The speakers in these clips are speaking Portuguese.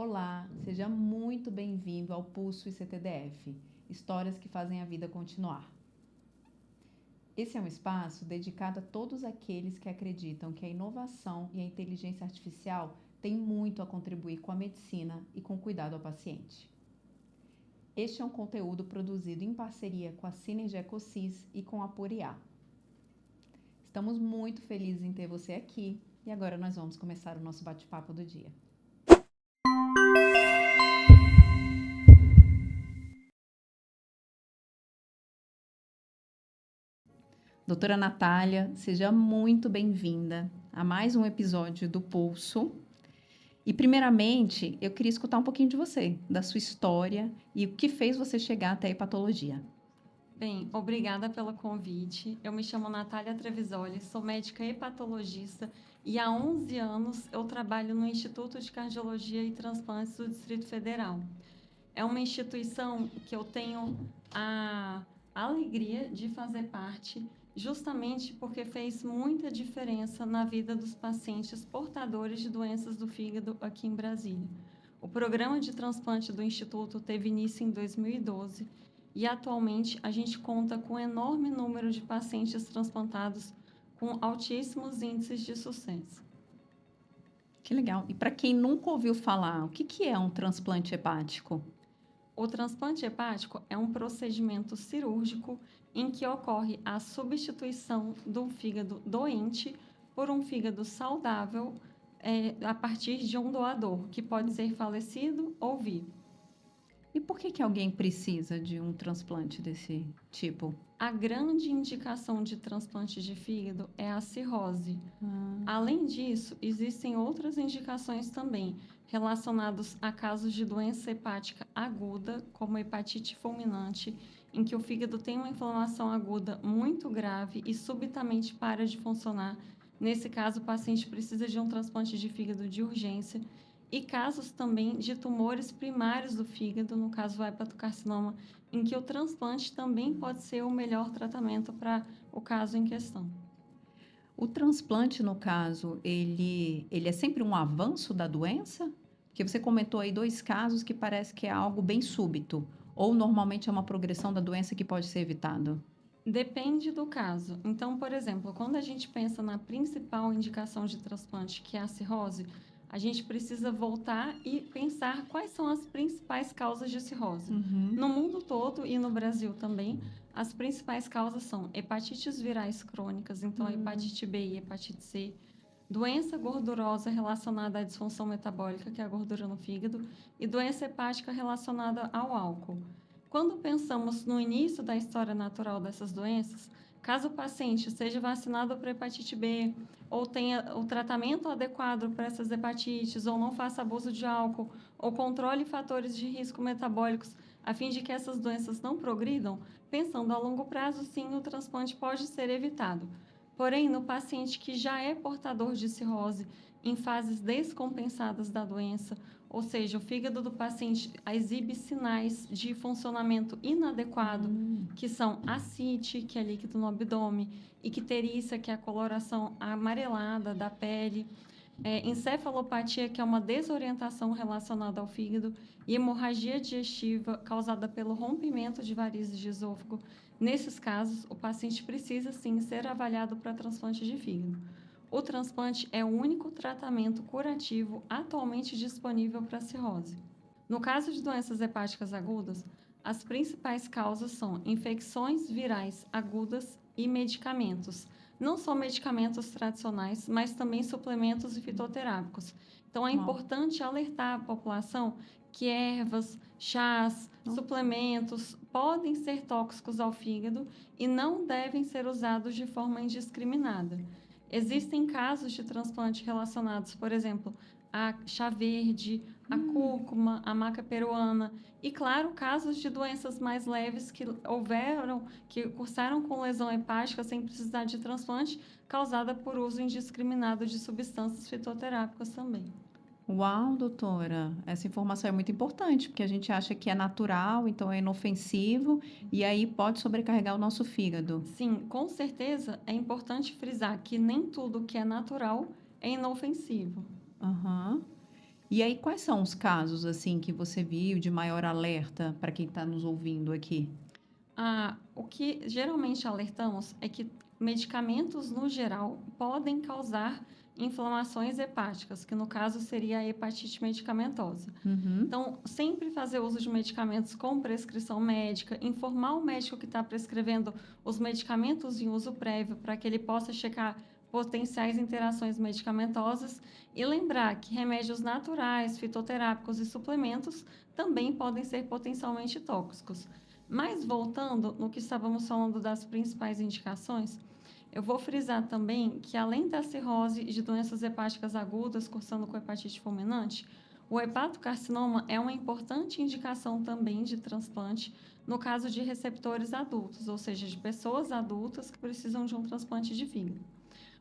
Olá, seja muito bem-vindo ao Pulso ICTDF, histórias que fazem a vida continuar. Esse é um espaço dedicado a todos aqueles que acreditam que a inovação e a inteligência artificial têm muito a contribuir com a medicina e com o cuidado ao paciente. Este é um conteúdo produzido em parceria com a Synergy Ecosys e com a Poriá. Estamos muito felizes em ter você aqui e agora nós vamos começar o nosso bate-papo do dia. Doutora Natália, seja muito bem-vinda a mais um episódio do Pulso. E, primeiramente, eu queria escutar um pouquinho de você, da sua história e o que fez você chegar até a hepatologia. Bem, obrigada pelo convite. Eu me chamo Natália Trevisoli, sou médica hepatologista e há 11 anos eu trabalho no Instituto de Cardiologia e Transplantes do Distrito Federal. É uma instituição que eu tenho a alegria de fazer parte, justamente porque fez muita diferença na vida dos pacientes portadores de doenças do fígado aqui em Brasília. O programa de transplante do Instituto teve início em 2012 e atualmente a gente conta com um enorme número de pacientes transplantados com altíssimos índices de sucesso. Que legal. E para quem nunca ouviu falar, o que é um transplante hepático? O transplante hepático é um procedimento cirúrgico em que ocorre a substituição do fígado doente por um fígado saudável a partir de um doador, que pode ser falecido ou vivo. E por que alguém precisa de um transplante desse tipo? A grande indicação de transplante de fígado é a cirrose. Além disso, existem outras indicações também relacionadas a casos de doença hepática aguda, como hepatite fulminante, em que o fígado tem uma inflamação aguda muito grave e subitamente para de funcionar. Nesse caso, o paciente precisa de um transplante de fígado de urgência. E casos também de tumores primários do fígado, no caso do hepatocarcinoma, em que o transplante também pode ser o melhor tratamento para o caso em questão. O transplante, no caso, ele é sempre um avanço da doença? Porque você comentou aí 2 casos que parece que é algo bem súbito, ou normalmente é uma progressão da doença que pode ser evitado? Depende do caso. Então, por exemplo, quando a gente pensa na principal indicação de transplante, que é a cirrose, a gente precisa voltar e pensar quais são as principais causas de cirrose. No mundo todo e no Brasil também, as principais causas são hepatites virais crônicas, então a hepatite B e hepatite C, doença gordurosa relacionada à disfunção metabólica, que é a gordura no fígado, e doença hepática relacionada ao álcool. Quando pensamos no início da história natural dessas doenças, caso o paciente seja vacinado para hepatite B, ou tenha o tratamento adequado para essas hepatites, ou não faça abuso de álcool, ou controle fatores de risco metabólicos, a fim de que essas doenças não progridam, pensando a longo prazo, sim, o transplante pode ser evitado. Porém, no paciente que já é portador de cirrose, em fases descompensadas da doença, ou seja, o fígado do paciente exibe sinais de funcionamento inadequado, que são ascite, que é líquido no abdômen, icterícia, que é a coloração amarelada da pele, encefalopatia, que é uma desorientação relacionada ao fígado, e hemorragia digestiva causada pelo rompimento de varizes de esôfago. Nesses casos, o paciente precisa, sim, ser avaliado para transplante de fígado. O transplante é o único tratamento curativo atualmente disponível para a cirrose. No caso de doenças hepáticas agudas, as principais causas são infecções virais agudas e medicamentos. Não só medicamentos tradicionais, mas também suplementos e fitoterápicos. Então, é importante alertar a população que ervas, chás, suplementos podem ser tóxicos ao fígado e não devem ser usados de forma indiscriminada. Existem casos de transplante relacionados, por exemplo, a chá verde, a cúrcuma, a maca peruana e, claro, casos de doenças mais leves que cursaram com lesão hepática sem precisar de transplante, causada por uso indiscriminado de substâncias fitoterápicas também. Uau, doutora, essa informação é muito importante, porque a gente acha que é natural, então é inofensivo, e aí pode sobrecarregar o nosso fígado. Sim, com certeza é importante frisar que nem tudo que é natural é inofensivo. Aham. E aí, quais são os casos, assim, que você viu de maior alerta para quem está nos ouvindo aqui? O que geralmente alertamos é que medicamentos, no geral, podem causar inflamações hepáticas, que no caso seria a hepatite medicamentosa. Uhum. Então, sempre fazer uso de medicamentos com prescrição médica, informar o médico que está prescrevendo os medicamentos em uso prévio, para que ele possa checar potenciais interações medicamentosas e lembrar que remédios naturais, fitoterápicos e suplementos também podem ser potencialmente tóxicos. Mas voltando no que estávamos falando das principais indicações, eu vou frisar também que, além da cirrose e de doenças hepáticas agudas cursando com hepatite fulminante, o hepatocarcinoma é uma importante indicação também de transplante no caso de receptores adultos, ou seja, de pessoas adultas que precisam de um transplante de fígado.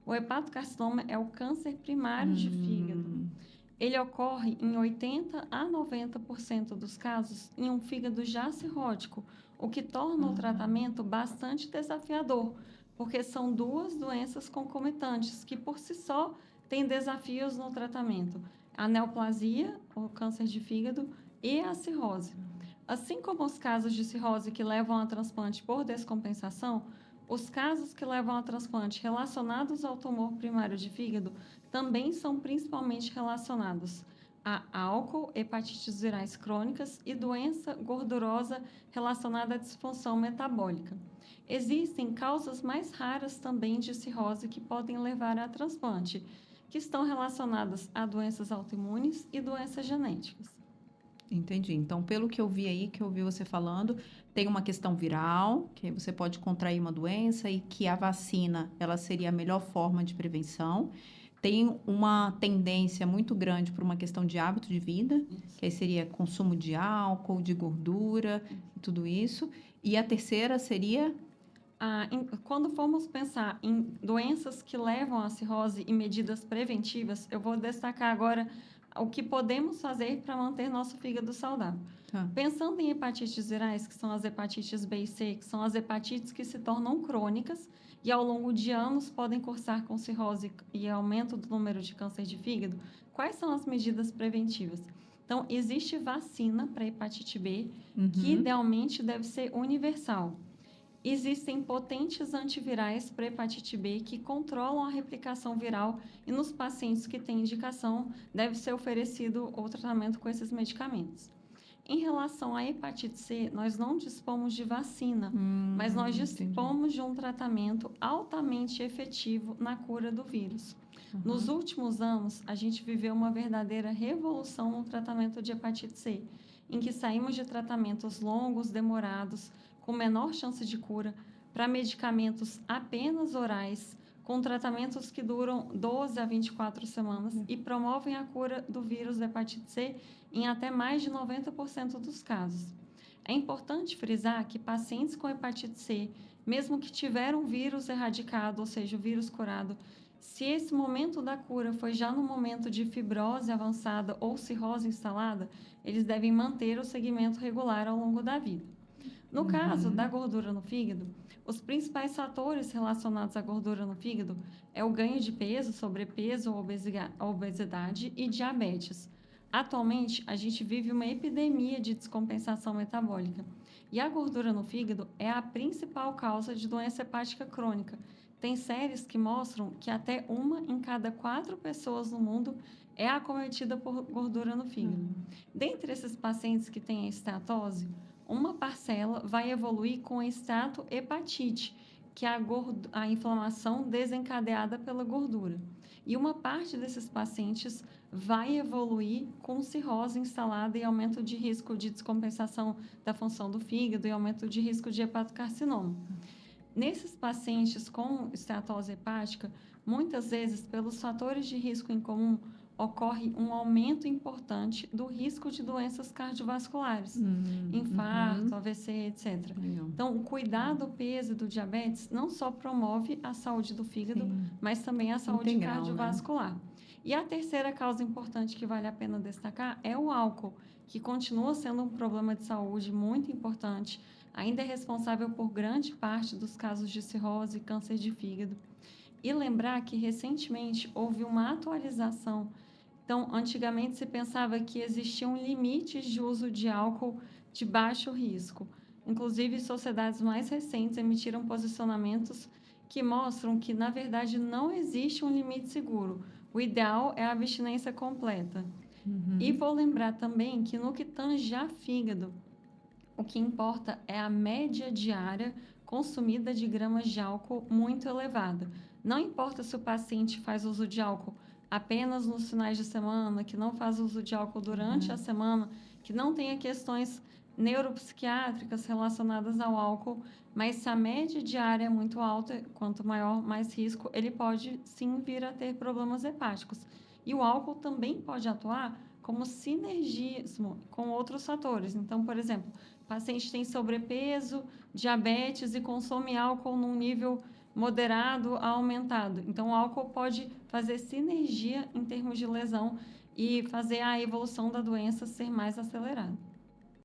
O hepatocarcinoma é o câncer primário de fígado. Ele ocorre em 80 a 90% dos casos em um fígado já cirrótico, o que torna o tratamento bastante desafiador, porque são duas doenças concomitantes que, por si só, têm desafios no tratamento: a neoplasia, o câncer de fígado, e a cirrose. Assim como os casos de cirrose que levam a transplante por descompensação, os casos que levam a transplante relacionados ao tumor primário de fígado também são principalmente relacionados a álcool, hepatites virais crônicas e doença gordurosa relacionada à disfunção metabólica. Existem causas mais raras também de cirrose que podem levar a transplante, que estão relacionadas a doenças autoimunes e doenças genéticas. Entendi. Então, pelo que eu vi aí, que eu ouvi você falando, tem uma questão viral, que aí você pode contrair uma doença e que a vacina, ela seria a melhor forma de prevenção. Tem uma tendência muito grande para uma questão de hábito de vida, que aí seria consumo de álcool, de gordura, e tudo isso. E a terceira seria. Quando formos pensar em doenças que levam à cirrose e medidas preventivas, eu vou destacar agora o que podemos fazer para manter nosso fígado saudável. Tá. Pensando em hepatites virais, que são as hepatites B e C, que são as hepatites que se tornam crônicas e ao longo de anos podem cursar com cirrose e aumento do número de câncer de fígado, quais são as medidas preventivas? Então, existe vacina para hepatite B, que idealmente deve ser universal. Existem potentes antivirais para hepatite B que controlam a replicação viral e nos pacientes que têm indicação deve ser oferecido o tratamento com esses medicamentos. Em relação à hepatite C, nós não dispomos de vacina, mas nós dispomos de um tratamento altamente efetivo na cura do vírus. Nos últimos anos, a gente viveu uma verdadeira revolução no tratamento de hepatite C, em que saímos de tratamentos longos, demorados, com menor chance de cura, para medicamentos apenas orais, com tratamentos que duram 12 a 24 semanas e promovem a cura do vírus da hepatite C em até mais de 90% dos casos. É importante frisar que pacientes com hepatite C, mesmo que tiveram o vírus erradicado, ou seja, o vírus curado, se esse momento da cura foi já no momento de fibrose avançada ou cirrose instalada, eles devem manter o segmento regular ao longo da vida. No caso da gordura no fígado, os principais fatores relacionados à gordura no fígado é o ganho de peso, sobrepeso, obesidade e diabetes. Atualmente, a gente vive uma epidemia de descompensação metabólica e a gordura no fígado é a principal causa de doença hepática crônica. Tem séries que mostram que até 1 em cada 4 pessoas no mundo é acometida por gordura no fígado. Dentre esses pacientes que têm a esteatose, uma parcela vai evoluir com esteatohepatite, que é a inflamação desencadeada pela gordura. E uma parte desses pacientes vai evoluir com cirrose instalada e aumento de risco de descompensação da função do fígado e aumento de risco de hepatocarcinoma. Nesses pacientes com esteatose hepática, muitas vezes, pelos fatores de risco em comum, ocorre um aumento importante do risco de doenças cardiovasculares, infarto, AVC, etc. Então, o cuidado do peso e do diabetes não só promove a saúde do fígado, mas também a saúde cardiovascular. Né? E a terceira causa importante que vale a pena destacar é o álcool, que continua sendo um problema de saúde muito importante, ainda é responsável por grande parte dos casos de cirrose e câncer de fígado. E lembrar que, recentemente, houve uma atualização Então, antigamente se pensava que existiam limites de uso de álcool de baixo risco. Inclusive, sociedades mais recentes emitiram posicionamentos que mostram que, na verdade, não existe um limite seguro. O ideal é a abstinência completa. E vou lembrar também que no que tange a fígado, o que importa é a média diária consumida de gramas de álcool muito elevada. Não importa se o paciente faz uso de álcool apenas nos finais de semana, que não faz uso de álcool durante a semana, que não tenha questões neuropsiquiátricas relacionadas ao álcool, mas se a média diária é muito alta, quanto maior, mais risco, ele pode sim vir a ter problemas hepáticos. E o álcool também pode atuar como sinergismo com outros fatores. Então, por exemplo, o paciente tem sobrepeso, diabetes e consome álcool num nível moderado a aumentado. Então, o álcool pode fazer sinergia em termos de lesão e fazer a evolução da doença ser mais acelerada.